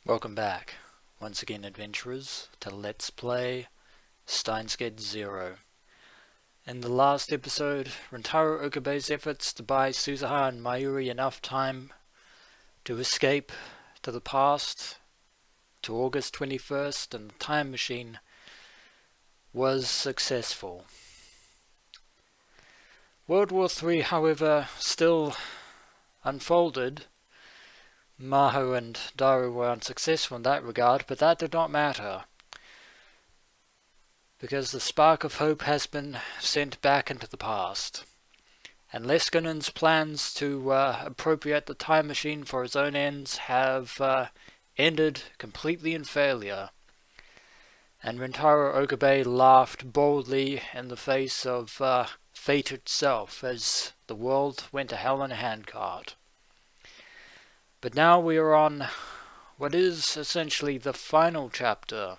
Welcome back, once again adventurers, to Let's Play Steins 0. In the last episode, Rintaro Okabe's efforts to buy Suzuha and Mayuri enough time to escape to the past, to August 21st, and the time machine was successful. World War III, however, still unfolded. Maho and Daru were unsuccessful in that regard, but that did not matter, because the spark of hope has been sent back into the past, and Leskinen's plans to appropriate the time machine for his own ends have ended completely in failure, and Rintaro Okabe laughed boldly in the face of fate itself as the world went to hell in a handcart. But now we are on what is essentially the final chapter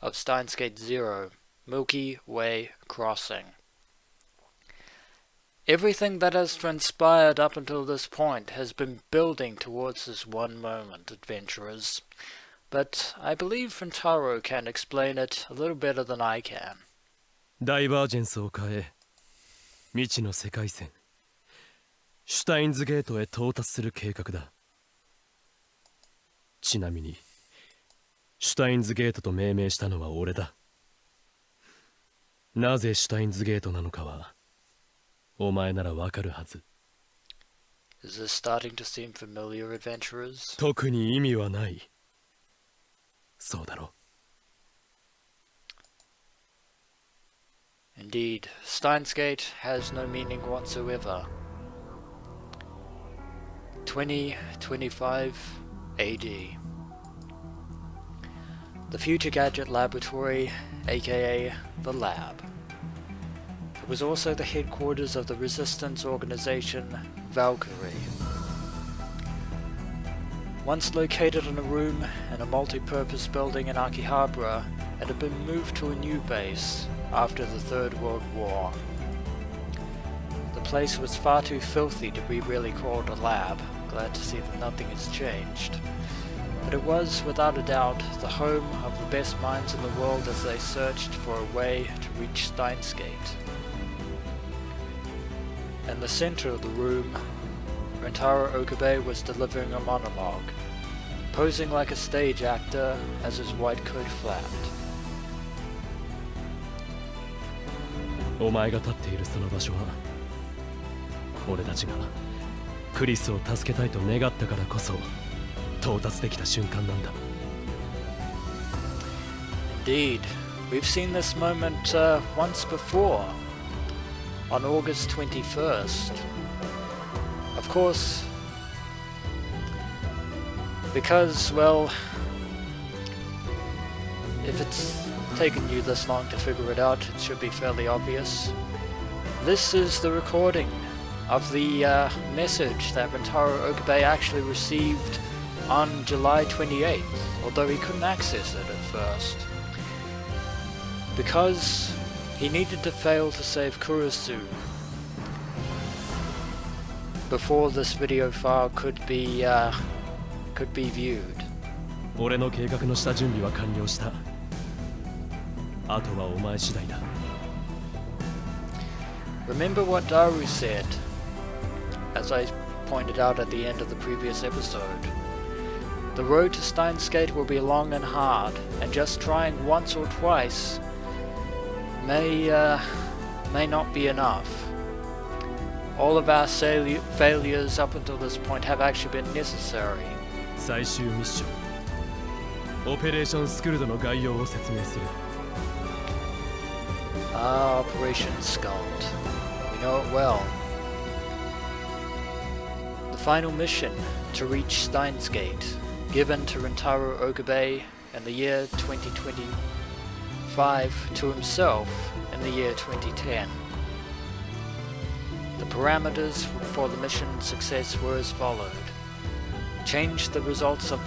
of Steins 0, Milky Way Crossing. Everything that has transpired up until this point has been building towards this one moment, adventurers, but I believe Rintaro can explain it a little better than I can. ダイバージェンスを変え、未知の世界線、シュタインズゲートへ到達する計画だ。ちなみに、シュタインズゲートと命名したのは俺だ。なぜシュタインズゲートなのかは、お前ならわかるはず。Is this starting to seem familiar, adventurers? 特に意味はない。そうだろ。Indeed, Steins Gate has no meaning whatsoever. 2025 AD. The Future Gadget Laboratory, aka the Lab. It was also the headquarters of the resistance organization Valkyrie. Once located in a room in a multi-purpose building in Akihabara, it had been moved to a new base after the Third World War. The place was far too filthy to be really called a lab. Glad to see that nothing has changed. But it was, without a doubt, the home of the best minds in the world as they searched for a way to reach Steins Gate. In the center of the room, Rintaro Okabe was delivering a monologue, posing like a stage actor as his white coat flapped. お前が立っているその場所は、俺たちがクリスを助けたいと願ったからこそ到達できた瞬間なんだ。Indeed, we've seen this moment once before, on August 21st. Of course, because, well, if it's taken you this long to figure it out, it should be fairly obvious. This is the recording of the message that Rintaro Okabe actually received on July 28th, although he couldn't access it at first, because he needed to fail to save Kurisu before this video file could be viewed. 俺の計画の下準備は完了した。あとはお前次第だ。Remember what Daru said, as I pointed out at the end of the previous episode. The road to Steins Gate will be long and hard, and just trying once or twice may not be enough. All of our failures up until this point have actually been necessary. 最終ミッション、オペレーションスクルドの概要を説明する。Operation Skuld. We know it well. The final mission to reach Steins Gate, given to Rintaro Okabe in the year 2025 to himself in the year 2010. The parameters for the mission's success were as followed. Change the results of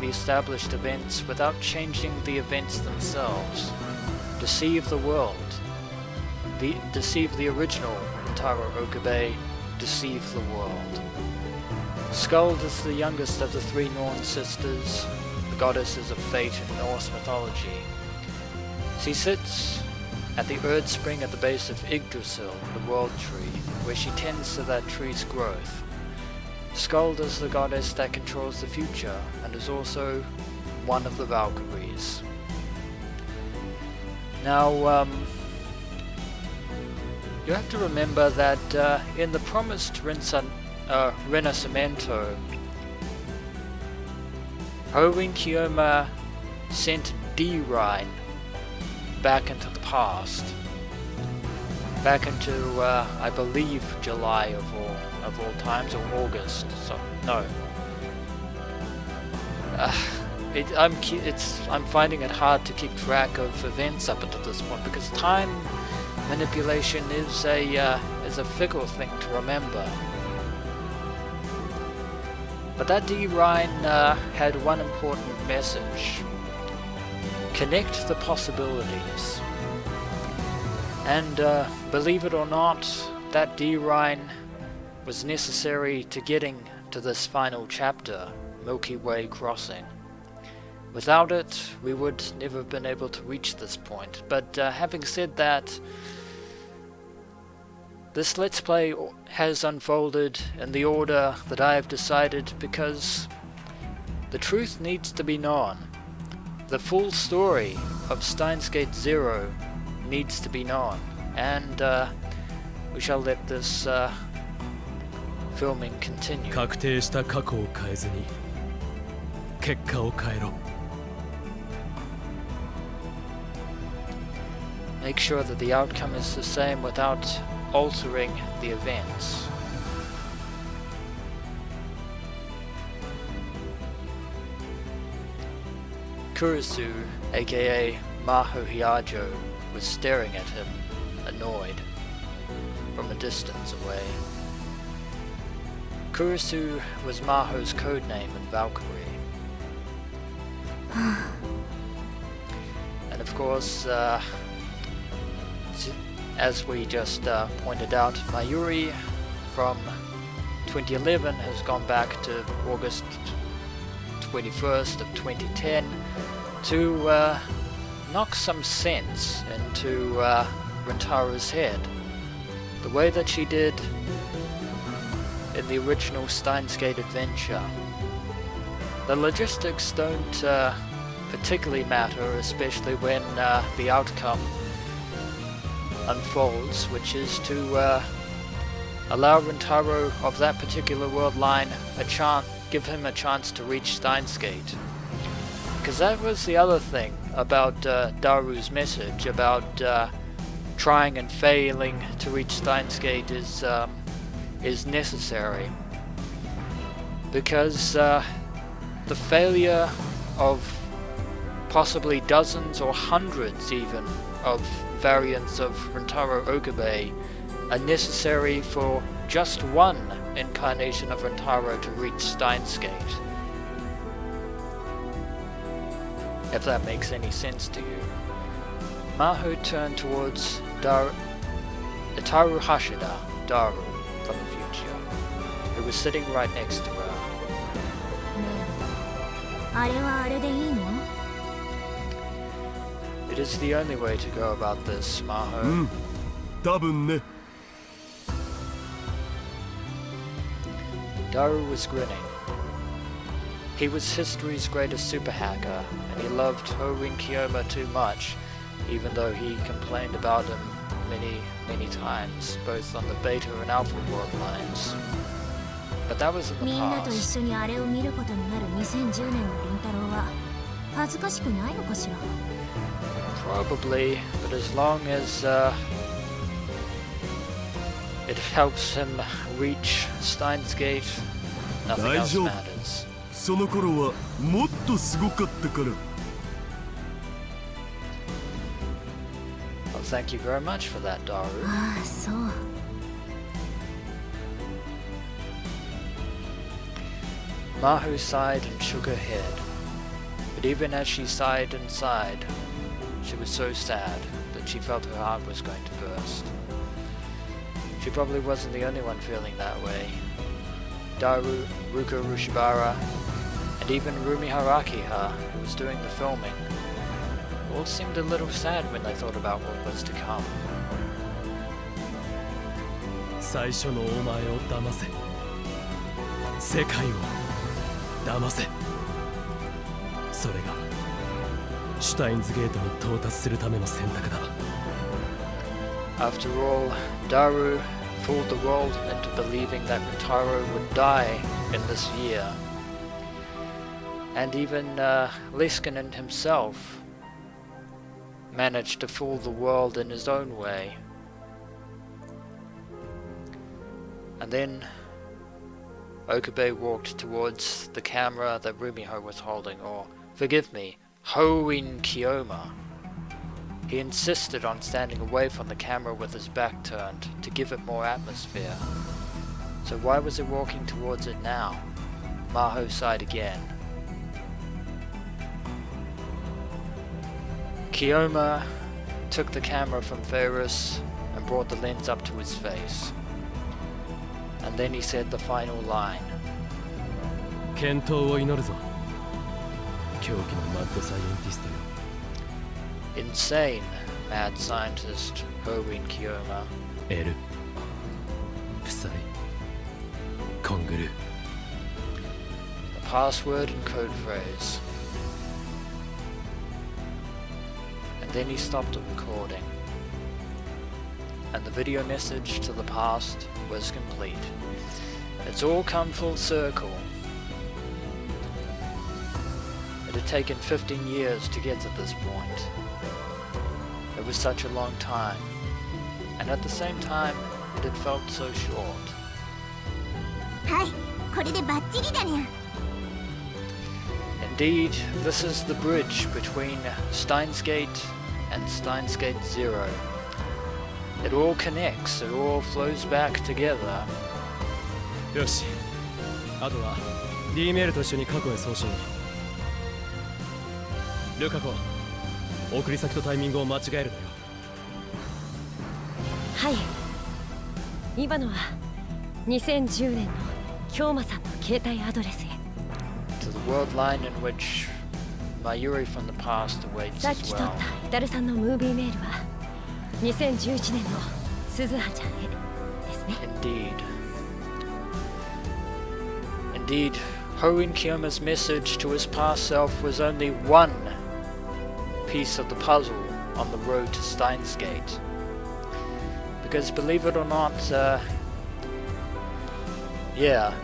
the established events without changing the events themselves. Deceive the world. Deceive the original Rintaro Okabe. Deceive the world. Skuld is the youngest of the three Norn sisters. The goddesses of fate in Norse mythology. She sits at the Erd Spring at the base of Yggdrasil, the world tree, where she tends to that tree's growth. Skuld is the goddess that controls the future and is also one of the Valkyries. Now, you have to remember that in the promised Rinascimento, Hoenn Kiyoma sent D-Rhine back into the past, back into I believe July of all times, or August. So no, I'm finding it hard to keep track of events up until this point because time manipulation is a fickle thing to remember. But that D-Rhine had one important message: connect the possibilities. And believe it or not, that D-Rhine was necessary to getting to this final chapter, Milky Way Crossing. Without it, we would never have been able to reach this point. But having said that, this Let's Play has unfolded in the order that I have decided because the truth needs to be known. The full story of Steins Gate Zero needs to be known, and we shall let this filming continue. 確定した過去を変えずに結果を変えろ。 Make sure that the outcome is the same without altering the events. Kurisu, aka Maho Hyajo, was staring at him, annoyed, from a distance away. Kurisu was Maho's codename in Valkyrie. And of course, as we just pointed out, Mayuri from 2011 has gone back to August 21st of 2010 to knock some sense into Rintaro's head, the way that she did in the original Steins Gate adventure. The logistics don't particularly matter, especially when the outcome unfolds, which is to allow Rintaro of that particular world line give him a chance to reach Steins Gate. Because that was the other thing about Daru's message about trying and failing to reach Steins Gate is necessary, because the failure of possibly dozens or hundreds even of variants of Rintaro Okabe are necessary for just one incarnation of Rintaro to reach Steins Gate. If that makes any sense to you. Maho turned towards Itaru Hashida, Daru, from the future, who was sitting right next to her. It is the only way to go about this, Maho. 多分ね。 Daru was grinning. He was history's greatest super hacker, and he loved Hoenn Kiyoma too much, even though he complained about him many times, both on the beta and alpha world lines. But that was in the past. Probably, but as long as it helps him reach Steins Gate, nothing else matters. その頃はもっとすごかったから。 Well, thank you very much for that, Daru. Maho sighed and shook her head. But even as she sighed and sighed, she was so sad that she felt her heart was going to burst. She probably wasn't the only one feeling that way. Daru, Ruka Rushibara, and and even Rumiho Akiha, who was doing the filming, all seemed a little sad when they thought about what was to come. 最初のお前を騙せ。世界を騙せ。それがシュタインズゲートに到達するための選択だ。After all, Daru fooled the world into believing that Rintaro would die in this year. And even Leskinen himself managed to fool the world in his own way. And then Okabe walked towards the camera that Rumiho was holding, or forgive me, Hoin Kiyoma. He insisted on standing away from the camera with his back turned to give it more atmosphere. So why was he walking towards it now? Maho sighed again. Kiyoma took the camera from Ferris and brought the lens up to his face. And then he said the final line. 健闘を祈るぞ。狂気のマッドサイエンティストよ。Insane mad scientist Hoin Kiyoma. エル、プサイ、コングル。 The password and code phrase. And then he stopped the recording. And the video message to the past was complete. It's all come full circle. It had taken 15 years to get to this point. It was such a long time, and at the same time, it had felt so short. はい、これでバッチリだにゃ。 Indeed, this is the bridge between Steins Gate and Steins Gate Zero. It all connects, it all flows back together. よし、あとは D メールと一緒に過去へ送信。ルカ子、送り先とタイミングを間違えるなよ。はい。今のは2010年の京馬さんの携帯アドレスへ。To the worldline in which Mayuri from the past awaits さっ as き撮っ well. たイタルさんのムービーメールは2011年の鈴葉ちゃんへですね。Indeed, Hoin Kiyoma's message to his past self was only one piece of the puzzle on the road to Steins Gate. Because believe it or not,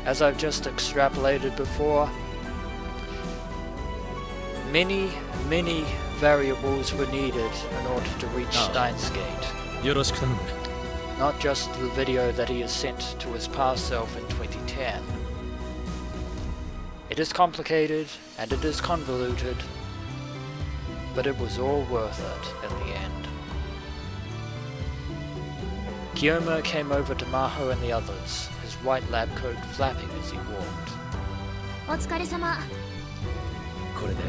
as I've just extrapolated before, many variables were needed in order to reach Steins Gate. よろしく頼む。 Not just the video that he has sent to his past self in 2010. It is complicated and it is convoluted, but it was all worth it in the end. Kiyoma came over to Maho and the others, his white lab coat flapping as he walked. お疲れ様。これで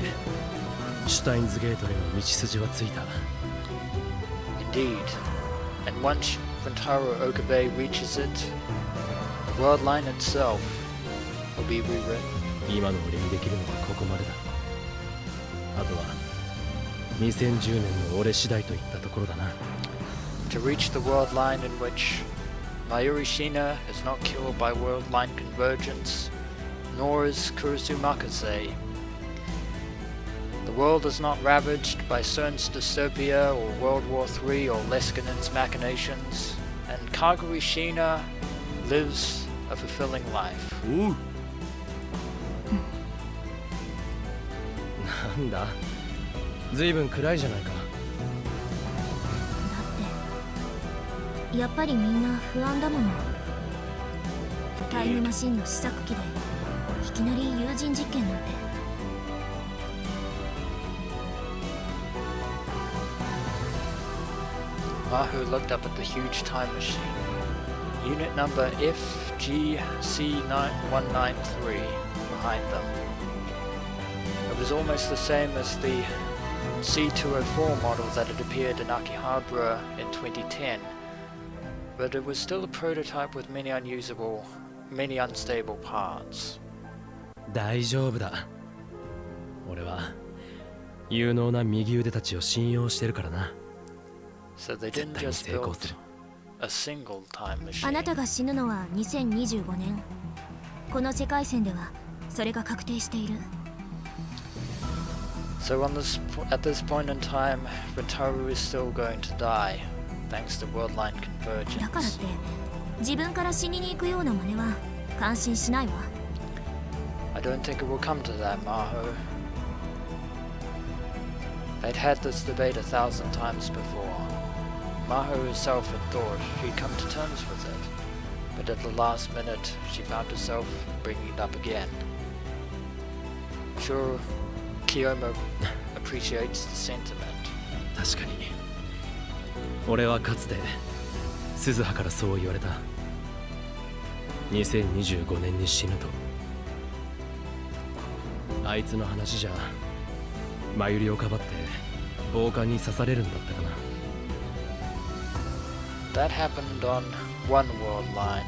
シュタインズゲートへの道筋はついた。 Indeed, and once Rintaro Okabe reaches it, the worldline itself will be rewritten. 今の俺にできるのはここまでだ。あとは2010年の俺次第といったところだな。 To reach the worldline in which Mayuri Shina is not killed by worldline convergence, nor is Kurisu Makise. The world is not ravaged by CERN's dystopia or World War III or Leskinen's machinations, and Kaguri Shina lives a fulfilling life. おう、なんだ、ずいぶん暗いじゃないか。だってやっぱりみんな不安だもの。タイムマシンの試作機でいきなり有人実験なんて。Mahu looked up at the huge time machine. Unit number FGC193 behind them. It was almost the same as the C204 model that had appeared in Akihabara in 2010, but it was still a prototype with many unstable parts. 大丈夫だ。俺は有能な右腕たちを信用してるからな。 So they didn't just build a single time あな machine. たが死ぬのは2025年。この世界線ではそれが確定している。 So at this point in time, Rintaro is still going to die, thanks to worldline だからっ convergence. て自分から死にに行くような真似は感心しないわ。 I don't think it will come to that, Maho. They'd had this debate 1,000 times before. Maho herself had thought she'd come to terms with it, but at the last minute she found herself bringing it up again. Sure, Kiyoma appreciates the sentiment. 確かに俺はかつて鈴葉からそう言われた。2025年に死ぬと。あいつの話じゃマユリをかばって暴漢に刺されるんだったかな。 That happened on one world line.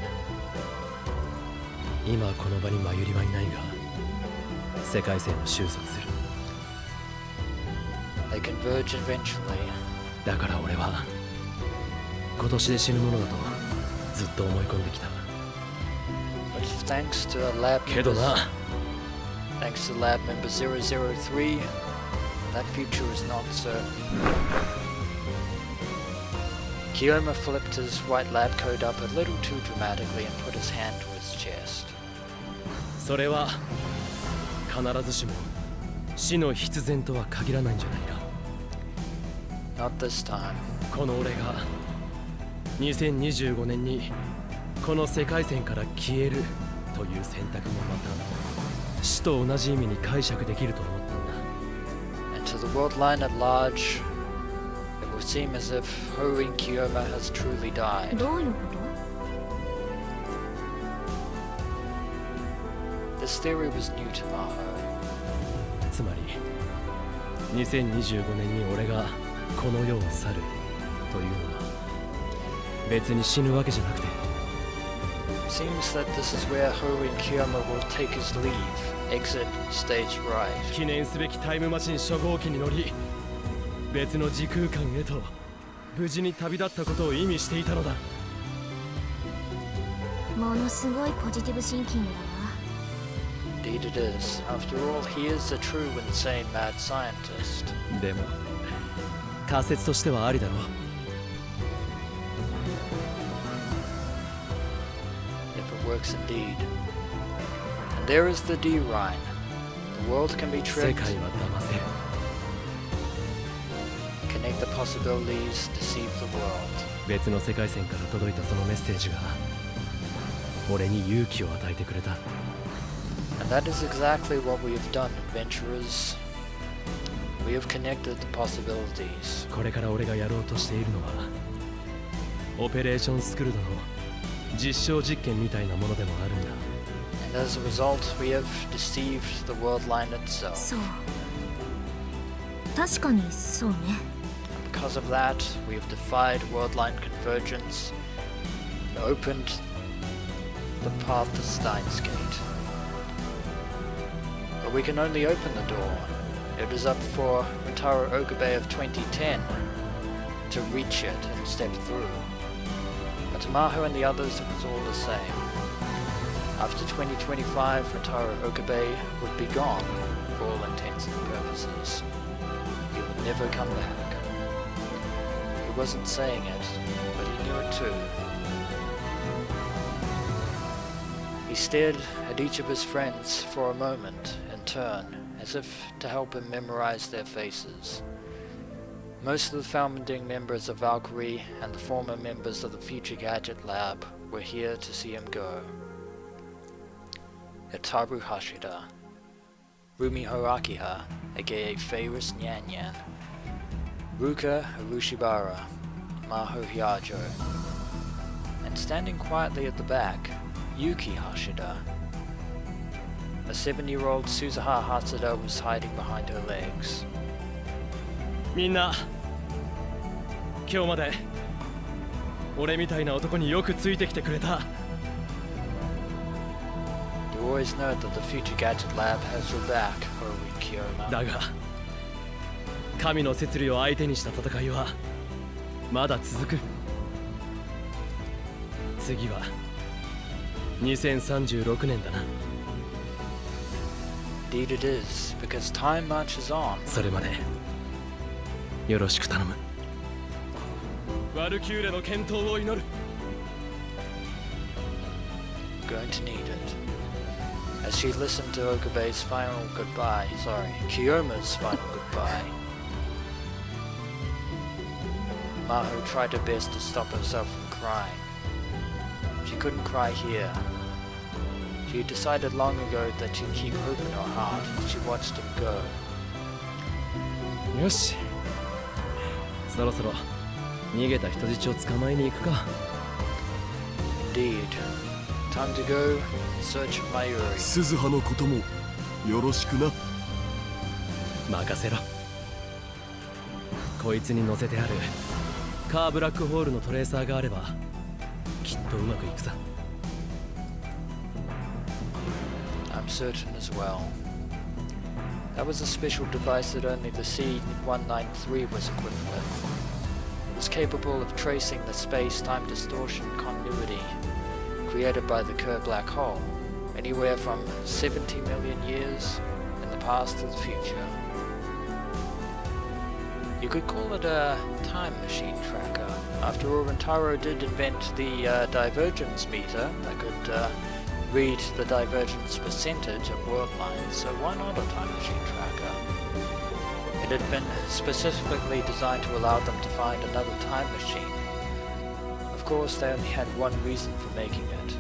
今この場にマユリはいないが世界線を収束する。 They converge eventually. だから俺は今年で死ぬものだとずっと思い込んできた。 But thanks to a lab けど member, な thanks to lab member 003, that future is not certain. Kiyoma flipped his white lab coat up a little too dramatically and put his hand to his chest. それは必ずしも死の必然とは限らないんじゃないか。 Not this time. この俺が2025年にこの世界線から消えるという選択もまた死と同じ意味に解釈できると思ったんだ。 And to the world line at large, it will seem as if Hoin Kiyoma has truly died. どういうこ This theory was new to Maho. つまり2025年に俺がこの世を去るというのは別に死ぬわけじゃなくて Seems that this is where Hoin Kiyoma will take his leave, exit stage right. 記念すべきタイムマシン初号機に乗り別の時空間へと無事に旅立ったことを意味していたのだ。と？ものすごいポジティブシンキングだわ。 Indeed it is. After all, he is a true insane mad scientist. でも仮説としてはありだろう。 If it works indeed. And there is the D Rhine. The world can be 世 tricked, 界は騙せる。 connect the possibilities, deceive the world. 別の世界線から届いたそのメッセージが俺に勇気を与えてくれた。 And that is exactly what we have done, adventurers. We have connected the possibilities. これから俺がやろうとしているのはオペレーションスクルドの実証実験みたいなものでもあるんだ。 And as a result, we have deceived the worldline itself. そう確かにそうね。 Because of that, we have defied worldline convergence and opened the path to Steins Gate. But we can only open the door. It is up for Rintaro Okabe of 2010 to reach it and step through. But to Maho and the others, it was all the same. After 2025, Rintaro Okabe would be gone for all intents and purposes. He would never come back. He wasn't saying it, but he knew it too. He stared at each of his friends for a moment in turn, as if to help him memorize their faces. Most of the founding members of Valkyrie and the former members of the Future Gadget Lab were here to see him go. Itaru Hashida, Rumiho Akiha, aka Feiris Nyan, Ruka Arushibara, Maho Hyajo, and standing quietly at the back, Yuki Hashida. A 7-year-old Suzuha Hatsuda was hiding behind her legs. みんな今日まで俺みたいな男によくついてきてくれた。 The You always know that the future gadget lab has your back, Howie Kiyoma. だが神の摂理を相手にした戦いはまだ続く。次は2036年だな。 Indeed it is, because time marches on. それまでよろしく頼む。ワルキューレの健闘を祈る。 Going to need it. As she listened to Okabe's final goodbye, Kiyoma's final goodbye, Maho tried her best to stop herself from crying. She couldn't cry here. She decided long ago that she'd keep hope in her heart as she watched him go. よし、そろそろ逃げた人質を捕まえに行くか。 Indeed. Time to go in search of Mayuri. 鈴葉のこともよろしくな。任せろ。こいつに乗せてあるカーブラックホールのトレーサーがあればきっとうまくいくさ。 I'm certain as well. That was a special device that only the C-193 was equipped with. It was capable of tracing the space-time distortion continuity created by the Kerr black hole, anywhere from 70 million years in the past to the future. You could call it a time machine tracker. After all, Rintaro did invent the divergence meter that could read the divergence percentage of worldline, so why not a time machine tracker? It had been specifically designed to allow them to find another time machine. Of course, they only had one reason for making it: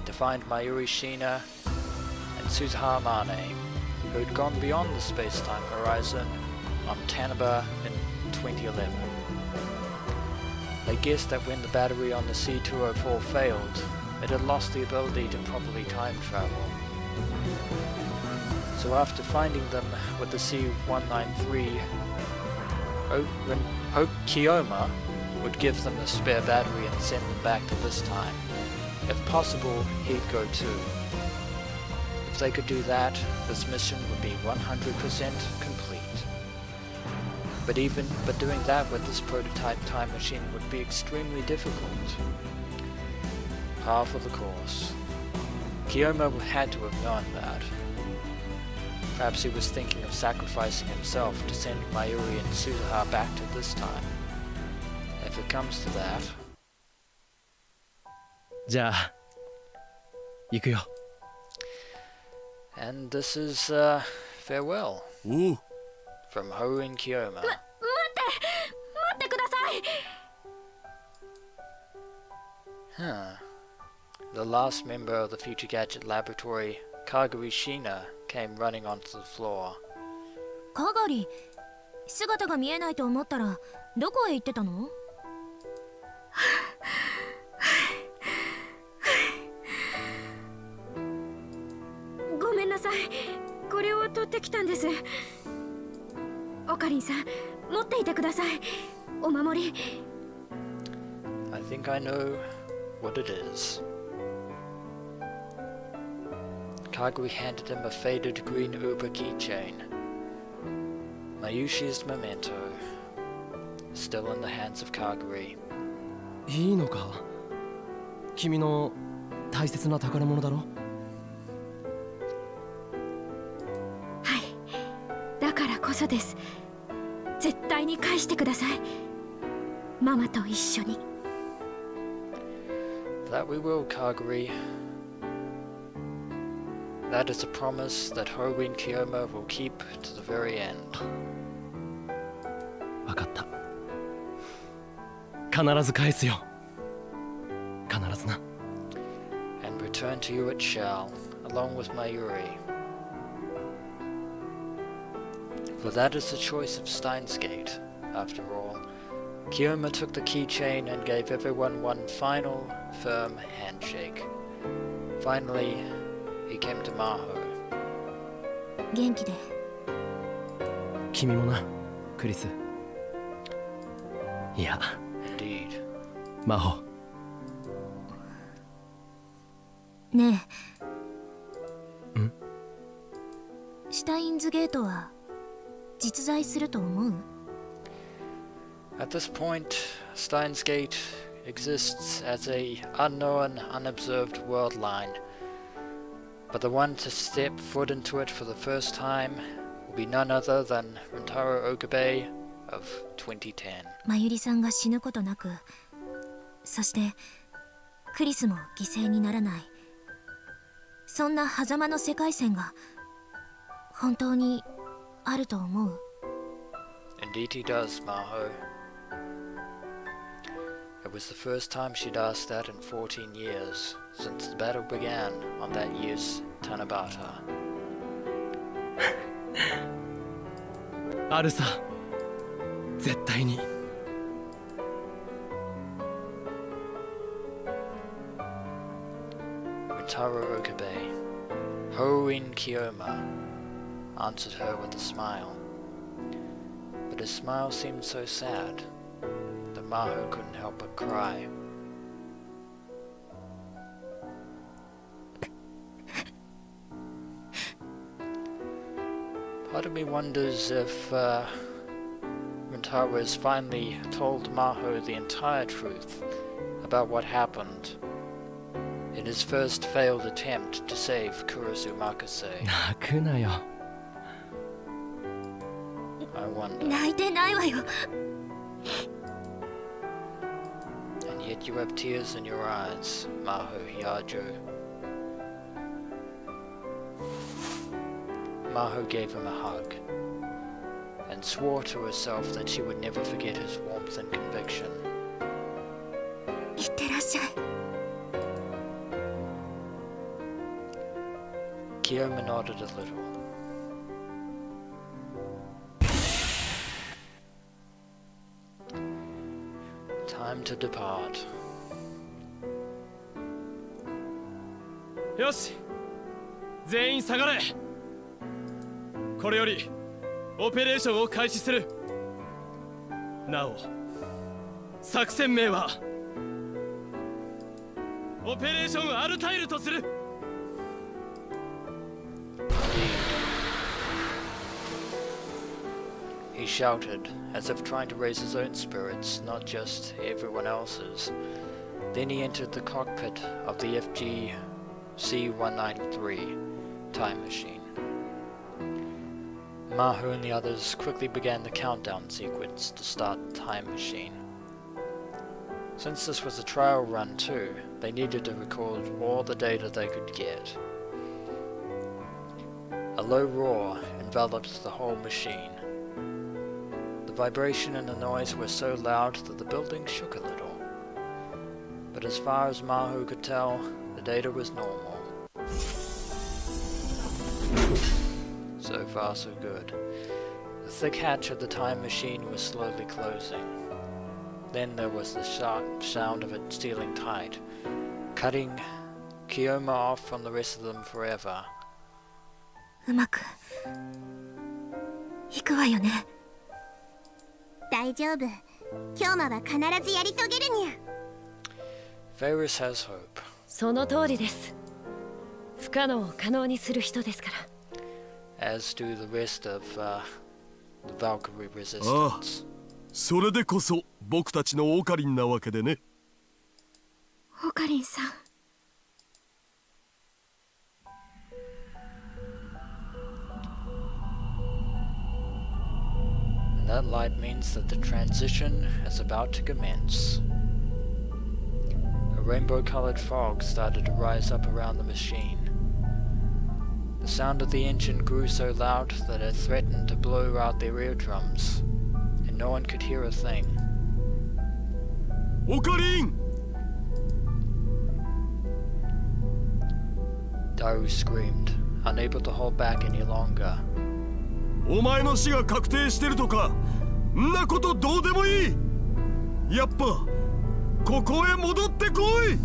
to find Mayuri Shina and Suzuha Mane, who had gone beyond the space-time horizon on Tanaba in 2011. They guessed that when the battery on the C-204 failed, it had lost the ability to properly time travel. So after finding them with the C-193, Kiyoma would give them the spare battery and send them back to this time. If possible, he'd go too. If they could do that, this mission would be 100% complete. But doing that with this prototype time machine would be extremely difficult. Par for the course. Kiyoma had to have known that. Perhaps he was thinking of sacrificing himself to send Mayuri and Suzuha back to this time. If it comes to that. じゃあ行くよ。 And this is farewell おう、 from Ho and Kiyoma. 待ってください。 Huh. The last member of the Future Gadget Laboratory, Kaguri Shina, came running onto the floor. かがり、姿が見えないと思ったらどこへ行ってたの？ごめんなさい。これを取ってきたんです。オカリンさん、持っていてください。お守り。I think I know what it is. Kaguri handed him a faded green Uber keychain. Mayushi's memento, still in the hands of Kaguri. いいのか？君の大切な宝物だろ？はい。だからこそです。絶対に返してください。ママと一緒に。That we will, Kaguri. That is a promise that Horin Kiyoma will keep to the very end. わかった。必ず返すよ。必ずな。And return to you it shall, along with Mayuri. For that is the choice of Steins Gate, after all. Kiyoma took the keychain and gave everyone one final, firm handshake. Finally, he came to Maho. 元気で。君もな、クリス。いや、 Indeed. マホ。ねえ、シュタインズゲートは実在すると思う？ At this point, Steins Gate exists as a unknown, unobserved worldline, but the one to step foot into it for the first time will be none other than Rintaro Okabe of 2010. マユリさんが死ぬことなく、そしてクリスも犠牲にならない、そんな狭間の世界線が本当にあると思う？ Indeed he does, Maho. It was the first time she'd asked that in 14 years, since the battle began on that year's Tanabata. あるさ、絶対に。Rintaro Okabe, Ho in Kiyoma, answered her with a smile. But his smile seemed so sad that Maho couldn't help but cry. Part of me wonders if Rintaro has finally told Maho the entire truth about what happened in his first failed attempt to save Kurisu Makise. 泣くなよ。 I wonder. 泣いてないわよ。 And yet you have tears in your eyes, Maho Hiajo. Maho gave him a hug, and swore to herself that she would never forget his warmth and conviction. いってらっしゃい。 Kiyoma nodded a little. Time to depart. よし、全員下がれ。これよりオペレーションを開始する。なお、作戦名はオペレーションアルタイルとする。 He shouted, as if trying to raise his own spirits, not just everyone else's. Then he entered the cockpit of the FG C-193 time machine. Maho and the others quickly began the countdown sequence to start the time machine. Since this was a trial run too, they needed to record all the data they could get. A low roar enveloped the whole machine. The vibration and the noise were so loud that the building shook a little. But as far as Maho could tell, the data was normal. So far so good. The thick hatch of the time machine was slowly closing. Then there was the sharp sound of it sealing tight, cutting Kiyoma off from the rest of them forever. うまくいくわよね。 大丈夫。今日は必ずやり遂げるにゃ。 Varys has hope. その通りです。不可能を可能にする人ですから。 As do the rest of the Valkyrie ああ、 resistance. それでこそ僕たちのオカリンなわけでね。オカリンさん。 And that light means that the transition is about to commence. A rainbow-colored fog started to rise up around the machine. The sound of the engine grew so loud that it threatened to blow out their eardrums, and no one could hear a thing. オカリン！ Daru screamed, unable to hold back any longer. お前の死が確定してるとか、んなことどうでもいい。やっぱここへ戻ってこい。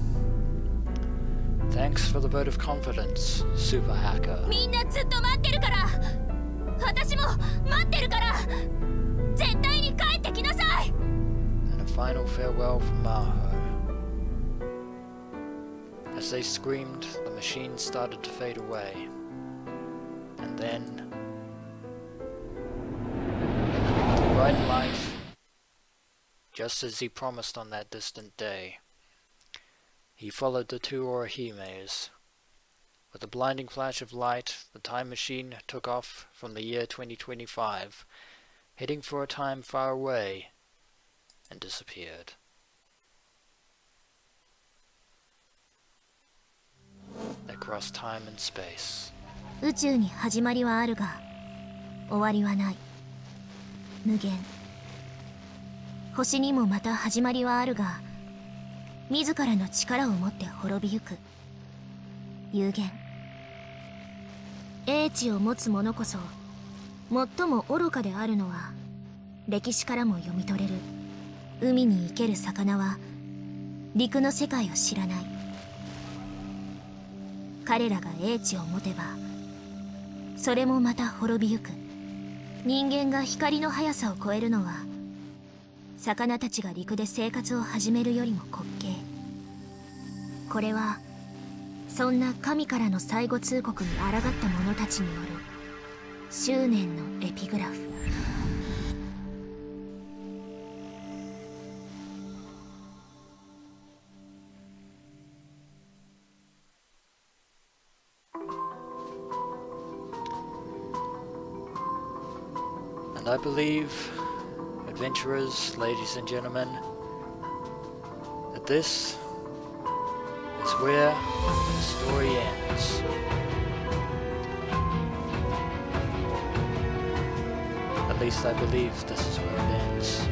Thanks for the vote of confidence, Super Hacker. みんなずっと待ってるから。私も待ってるから。絶対に帰ってきなさい。 And a final farewell from Maho. As they screamed, the machine started to fade away. And then bright light, just as he promised on that distant day. He followed the two Orihimes. With a blinding flash of light, the time machine took off from the year 2025, heading for a time far away, and disappeared. They crossed time and space. 宇宙に始まりはあるが終わりはない。無限。星にもまた始まりはあるが自らの力を持って滅びゆく。有限。英知を持つ者こそ最も愚かであるのは歴史からも読み取れる。海に生ける魚は陸の世界を知らない。彼らが英知を持てばそれもまた滅びゆく。人間が光の速さを超えるのは魚たちが陸で生活を始めるよりも滑稽。これはそんな神からの最後通告に抗った者たちによる執念のエピグラフ。And I believe, adventurers, ladies and gentlemen, that this is where the story ends. At least I believe this is where it ends.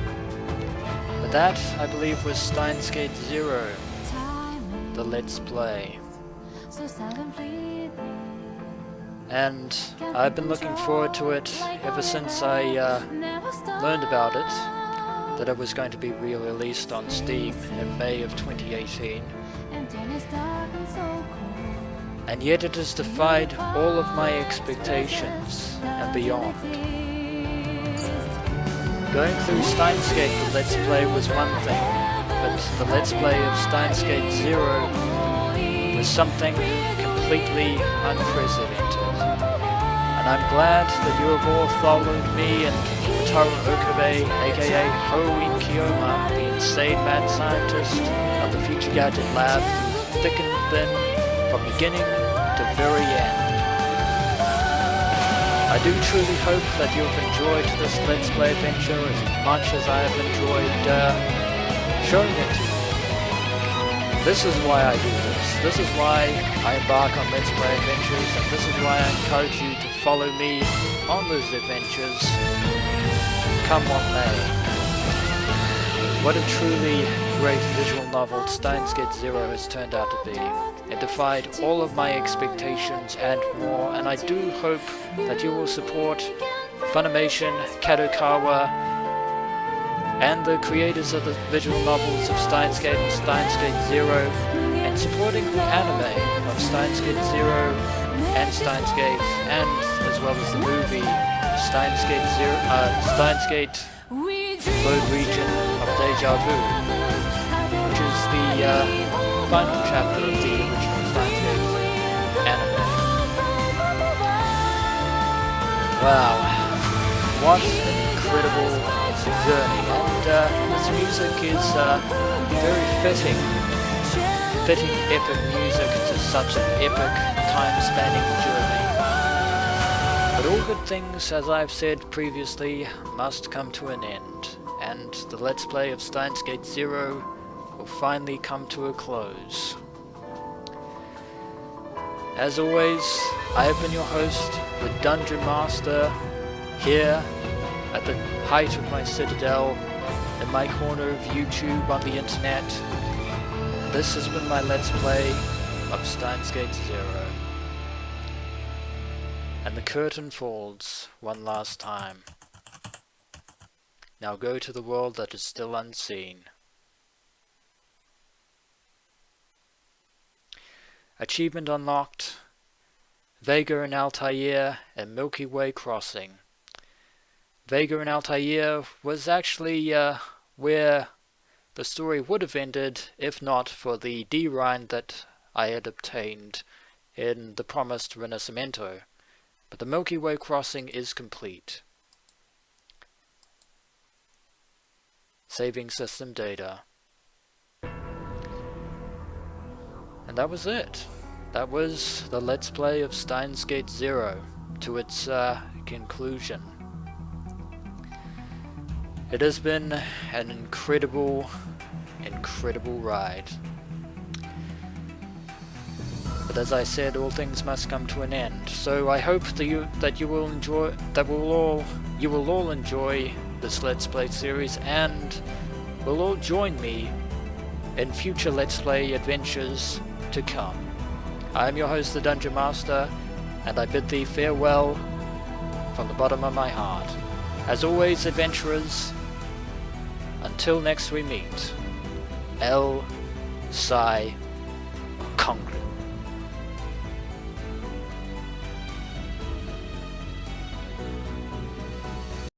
But that, I believe, was Steins Gate 0, the Let's Play. And I've been looking forward to it ever since I learned about it, that it was going to be re-released on Steam in May of 2018. And yet it has defied all of my expectations and beyond. Going through Steins Gate, the Let's Play was one thing, but the Let's Play of Steins Gate 0 was something completely unprecedented. And I'm glad that you have all followed me and Rintaro Okabe, aka Ho in Kiyoma, the insane mad scientist of the Future Gadget Lab, through thick and thin, from beginning to very end. I do truly hope that you have enjoyed this Let's Play adventure as much as I have enjoyed showing it to you. This is why I do this. This is why I embark on Let's Play adventures, and this is why I encourage you to follow me on those adventures, come what may. What a truly great visual novel Steins Gate 0 has turned out to be. It defied all of my expectations and more, and I do hope that you will support Funimation, Kadokawa, and the creators of the visual novels of Steins Gate and Steins Gate 0, and supporting the anime of Steins Gate 0 and Steins Gate, and as well as the movie Steins Gate Third Region of Deja Vu, which is the final chapter of the original Steins Gate anime. Wow, what an incredible journey, and this music is very fitting epic music to such an epic time-spanning journey. But all good things, as I've said previously, must come to an end, and the Let's Play of Steins Gate 0 will finally come to a close. As always, I have been your host, the Dungeon Master, here at the height of my citadel, in my corner of YouTube on the internet. This has been my Let's Play of Steins Gate 0. And the curtain falls one last time. Now go to the world that is still unseen. Achievement unlocked: Vega and Altair and Milky Way Crossing. Vega and Altair was actually where the story would have ended if not for the D-Rhine that I had obtained in the promised Renacimento. But the Milky Way Crossing is complete. saving system data. And that was it. That was the Let's Play of Steins Gate Zero to its conclusion. It has been an incredible ride. But as I said, all things must come to an end. So I hope that you will all enjoy this Let's Play series, and will all join me in future Let's Play adventures to come. I am your host, the Dungeon Master, and I bid thee farewell from the bottom of my heart. As always, adventurers, until next we meet, El Sai Congru.